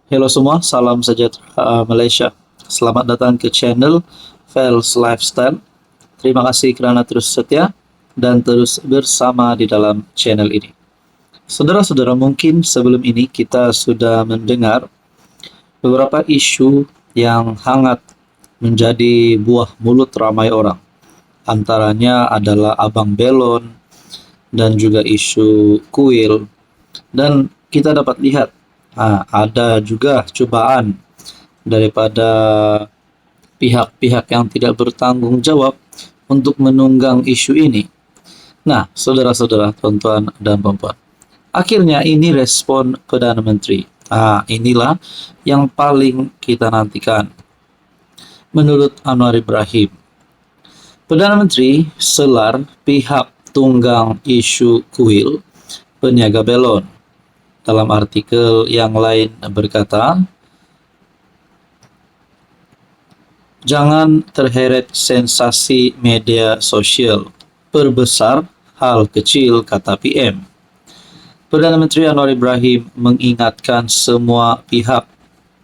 Halo semua, salam sejahtera Malaysia. Selamat datang ke channel Fels Lifestyle. Terima kasih kerana terus setia dan terus bersama di dalam channel ini. Saudara-saudara, mungkin sebelum ini kita sudah mendengar beberapa isu yang hangat menjadi buah mulut ramai orang. Antaranya adalah Abang Belon dan juga isu kuil. Dan kita dapat lihat ada juga cubaan daripada pihak-pihak yang tidak bertanggung jawab untuk menunggang isu ini. Nah, saudara-saudara, tuan-tuan dan puan-puan, akhirnya ini respon Perdana Menteri. Inilah yang paling kita nantikan. Menurut Anwar Ibrahim, Perdana Menteri selar pihak tunggang isu kuil peniaga belon. Dalam artikel yang lain berkata, jangan terheret sensasi media sosial, perbesar hal kecil, kata PM. Perdana Menteri Anwar Ibrahim mengingatkan semua pihak,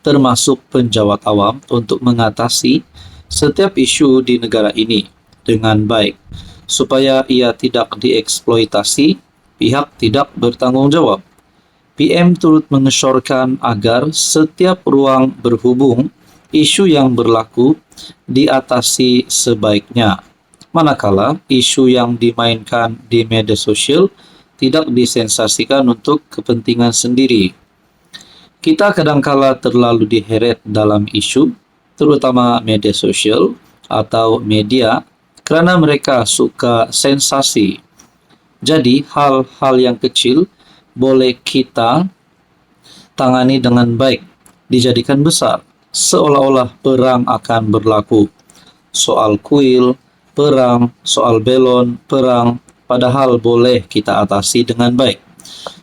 termasuk penjawat awam, untuk mengatasi setiap isu di negara ini dengan baik, supaya ia tidak dieksploitasi pihak tidak bertanggung jawab. PM turut mengesyorkan agar setiap ruang berhubung isu yang berlaku diatasi sebaiknya, manakala isu yang dimainkan di media sosial tidak disensasikan untuk kepentingan sendiri. Kita kadangkala terlalu diheret dalam isu, terutama media sosial atau media, kerana mereka suka sensasi. Jadi, hal-hal yang kecil boleh kita tangani dengan baik, dijadikan besar, seolah-olah perang akan berlaku. Soal kuil, perang, soal belon, perang, padahal boleh kita atasi dengan baik.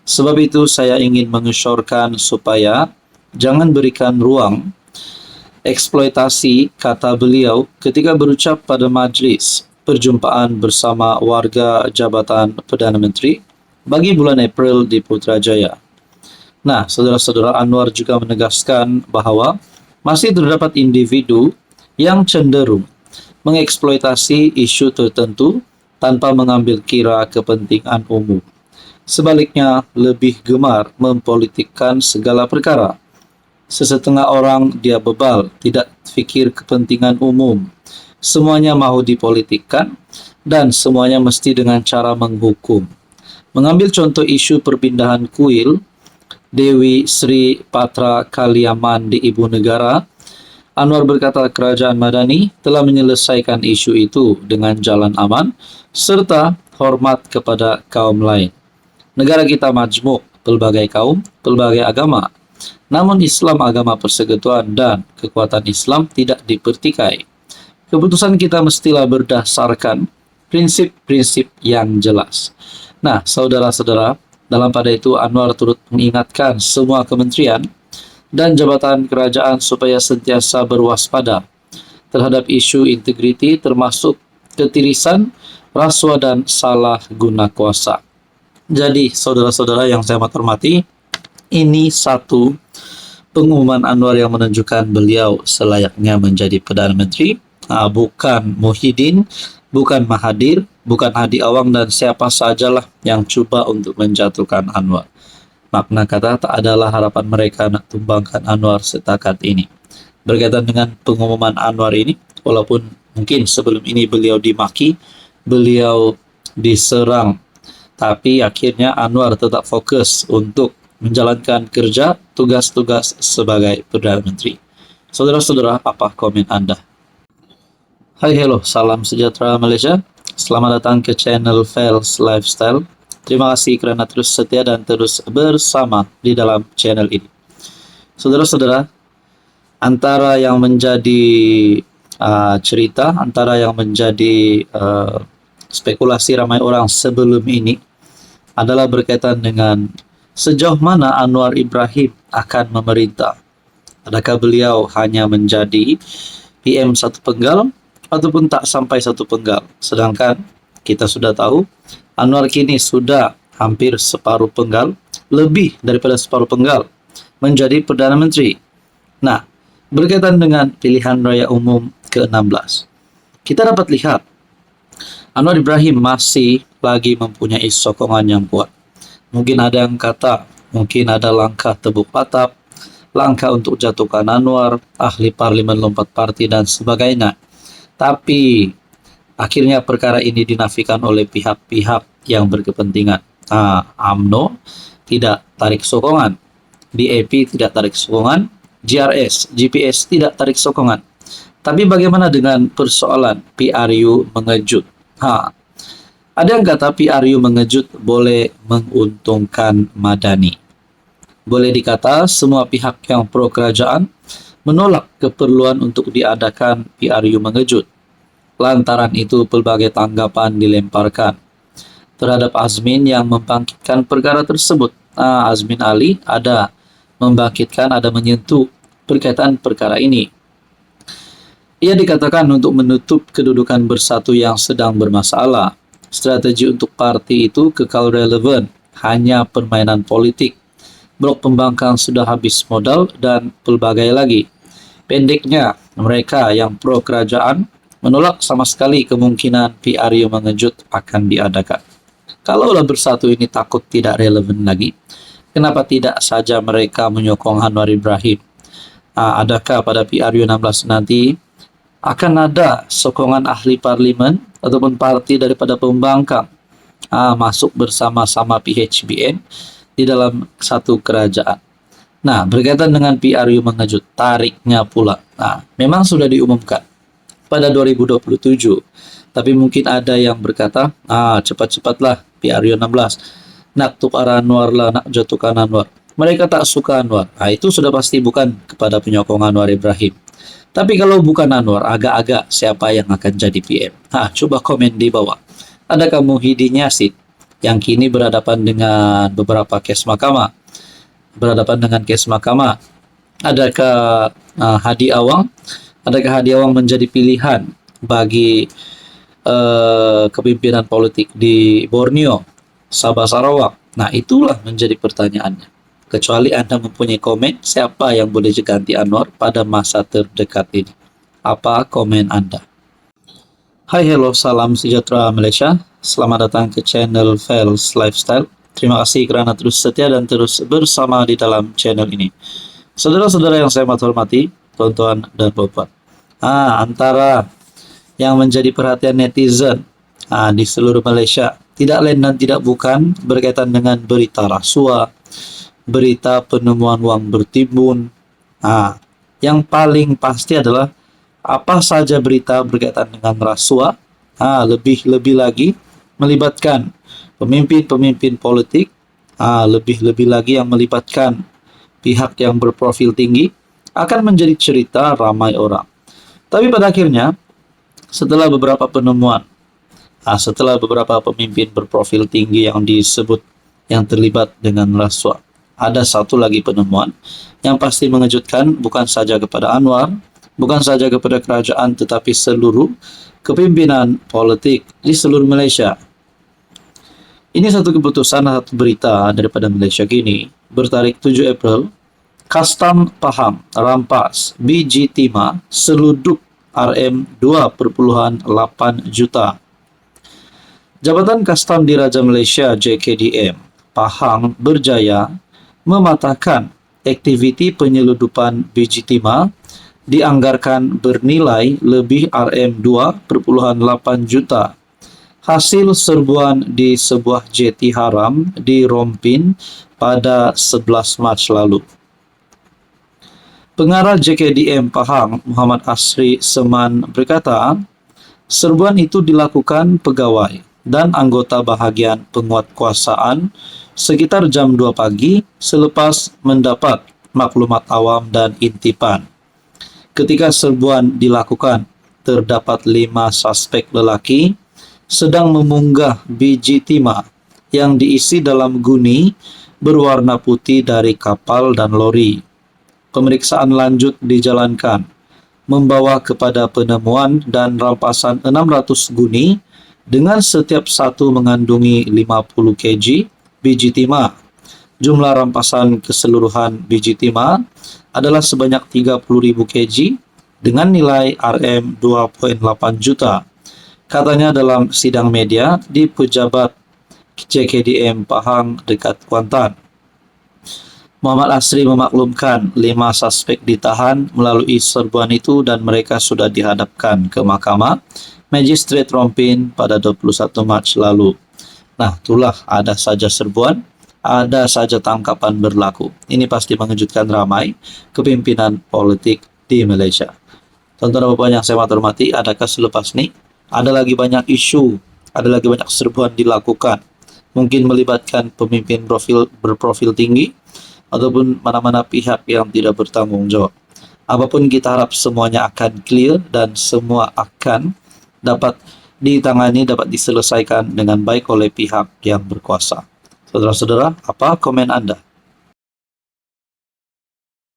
Sebab itu saya ingin mengesyorkan supaya jangan berikan ruang eksploitasi, kata beliau ketika berucap pada majlis perjumpaan bersama warga Jabatan Perdana Menteri bagi bulan April di Putrajaya. Nah, saudara-saudara, Anwar juga menegaskan bahawa masih terdapat individu yang cenderung mengeksploitasi isu tertentu tanpa mengambil kira kepentingan umum. Sebaliknya, lebih gemar mempolitikkan segala perkara. Sesetengah orang dia bebal, tidak fikir kepentingan umum. Semuanya mahu dipolitikkan dan semuanya mesti dengan cara menghukum. Mengambil contoh isu perpindahan kuil Dewi Sri Patra Kaliaman di Ibu Negara, Anwar berkata kerajaan Madani telah menyelesaikan isu itu dengan jalan aman serta hormat kepada kaum lain. Negara kita majmuk, pelbagai kaum, pelbagai agama. Namun Islam agama persekutuan dan kekuatan Islam tidak dipertikai. Keputusan kita mestilah berdasarkan prinsip-prinsip yang jelas. Nah, saudara-saudara, dalam pada itu Anwar turut mengingatkan semua kementerian dan jabatan kerajaan supaya sentiasa berwaspada terhadap isu integriti termasuk ketirisan, rasuah dan salah guna kuasa. Jadi, saudara-saudara yang saya hormati, ini satu pengumuman Anwar yang menunjukkan beliau selayaknya menjadi Perdana Menteri, bukan Muhyiddin, bukan Mahathir, bukan Hadi Awang dan siapa sajalah yang cuba untuk menjatuhkan Anwar. Makna kata tak adalah harapan mereka nak tumbangkan Anwar setakat ini. Berkaitan dengan pengumuman Anwar ini, walaupun mungkin sebelum ini beliau dimaki, beliau diserang, tapi akhirnya Anwar tetap fokus untuk menjalankan kerja tugas-tugas sebagai Perdana Menteri. Saudara-saudara, apa komen Anda? Hai, hello, salam sejahtera Malaysia. Selamat datang ke channel Fels Lifestyle. Terima kasih kerana terus setia dan terus bersama di dalam channel ini. Saudara-saudara, antara yang menjadi cerita, antara yang menjadi spekulasi ramai orang sebelum ini adalah berkaitan dengan sejauh mana Anwar Ibrahim akan memerintah. Adakah beliau hanya menjadi PM satu penggal ataupun tak sampai satu penggal? Sedangkan kita sudah tahu Anwar kini sudah hampir separuh penggal, lebih daripada separuh penggal menjadi Perdana Menteri. Nah, berkaitan dengan pilihan raya umum ke-16, kita dapat lihat Anwar Ibrahim masih lagi mempunyai sokongan yang kuat. Mungkin ada yang kata, mungkin ada langkah tebuk atap, langkah untuk jatuhkan Anwar, ahli parlimen lompat parti dan sebagainya. Tapi akhirnya perkara ini dinafikan oleh pihak-pihak yang berkepentingan. UMNO tidak tarik sokongan, DAP tidak tarik sokongan, GRS, GPS tidak tarik sokongan. Tapi bagaimana dengan persoalan PRU mengejut? Ada yang kata PRU mengejut boleh menguntungkan Madani. Boleh dikata semua pihak yang pro kerajaan menolak keperluan untuk diadakan PRU mengejut. Lantaran itu pelbagai tanggapan dilemparkan terhadap Azmin yang membangkitkan perkara tersebut. Azmin Ali ada membangkitkan, ada menyentuh berkaitan perkara ini. Ia dikatakan untuk menutup kedudukan bersatu yang sedang bermasalah. Strategi untuk parti itu kekal relevan, hanya permainan politik. Blok pembangkang sudah habis modal dan pelbagai lagi. Pendeknya, mereka yang pro kerajaan menolak sama sekali kemungkinan PRU mengejut akan diadakan. Kalaulah bersatu ini takut tidak relevan lagi, kenapa tidak saja mereka menyokong Anwar Ibrahim? Adakah pada PRU 16 nanti akan ada sokongan ahli parlimen ataupun parti daripada pembangkang masuk bersama-sama PHBN di dalam satu kerajaan? Nah, berkaitan dengan PRU mengejut, tariknya pula. Memang sudah diumumkan pada 2027. Tapi mungkin ada yang berkata, cepat-cepatlah PRU 16. Nak tukar Anwar lah, nak jatuhkan Anwar. Mereka tak suka Anwar. Itu sudah pasti bukan kepada penyokong Anwar Ibrahim. Tapi kalau bukan Anwar, agak-agak siapa yang akan jadi PM? Coba komen di bawah. Adakah Muhyiddin Yassin yang kini berhadapan dengan beberapa kes mahkamah? Adakah Hadi Awang? Adakah Hadi Awang menjadi pilihan bagi kepimpinan politik di Borneo, Sabah, Sarawak? Nah, itulah menjadi pertanyaannya. Kecuali Anda mempunyai komen, siapa yang boleh ganti Anwar pada masa terdekat ini? Apa komen Anda? Hai, hello, salam sejahtera Malaysia. Selamat datang ke channel Fels Lifestyle. Terima kasih kerana terus setia dan terus bersama di dalam channel ini. Saudara-saudara yang saya hormati, tuan-tuan dan puan-puan. Antara yang menjadi perhatian netizen di seluruh Malaysia tidak lain dan tidak bukan berkaitan dengan berita rasuah, berita penemuan uang bertimbun. Yang paling pasti adalah apa saja berita berkaitan dengan rasuah, lebih-lebih lagi melibatkan pemimpin-pemimpin politik, lebih-lebih lagi yang melibatkan pihak yang berprofil tinggi, akan menjadi cerita ramai orang. Tapi pada akhirnya, setelah beberapa penemuan, setelah beberapa pemimpin berprofil tinggi yang disebut yang terlibat dengan rasuah, ada satu lagi penemuan yang pasti mengejutkan, bukan saja kepada Anwar, bukan saja kepada kerajaan, tetapi seluruh kepimpinan politik di seluruh Malaysia. Ini satu keputusan, satu berita daripada Malaysia kini, bertarik 7 April, Kastam Pahang rampas biji timah seluduk RM2.8 juta. Jabatan Kastam Diraja Malaysia JKDM Pahang berjaya mematahkan aktiviti penyeludupan biji timah dianggarkan bernilai lebih RM2.8 juta hasil serbuan di sebuah jeti haram di Rompin pada 11 Mac lalu. Pengarah JKDM Pahang Muhammad Asri Seman berkata, serbuan itu dilakukan pegawai dan anggota bahagian penguatkuasaan sekitar jam 2 pagi selepas mendapat maklumat awam dan intipan. Ketika serbuan dilakukan, terdapat 5 suspek lelaki sedang memunggah biji timah yang diisi dalam guni berwarna putih dari kapal dan lori. Pemeriksaan lanjut dijalankan, membawa kepada penemuan dan rampasan 600 guni dengan setiap satu mengandungi 50 kg biji timah Jumlah rampasan keseluruhan biji timah adalah sebanyak 30.000 kg dengan nilai RM 2,8 juta. Katanya dalam sidang media di pejabat JKDM Pahang dekat Kuantan. Muhammad Asri memaklumkan 5 suspek ditahan melalui serbuan itu dan mereka sudah dihadapkan ke mahkamah Magistrate Rompin pada 21 Mac lalu. Nah, itulah ada saja serbuan, ada saja tangkapan berlaku. Ini pasti mengejutkan ramai kepimpinan politik di Malaysia. Tonton Bapak yang saya hormati, adakah selepas ini ada lagi banyak isu, ada lagi banyak serbuan dilakukan, mungkin melibatkan pemimpin berprofil tinggi ataupun mana-mana pihak yang tidak bertanggung jawab. Apapun kita harap semuanya akan clear dan semua akan dapat ditangani, dapat diselesaikan dengan baik oleh pihak yang berkuasa. Saudara-saudara, apa komen Anda?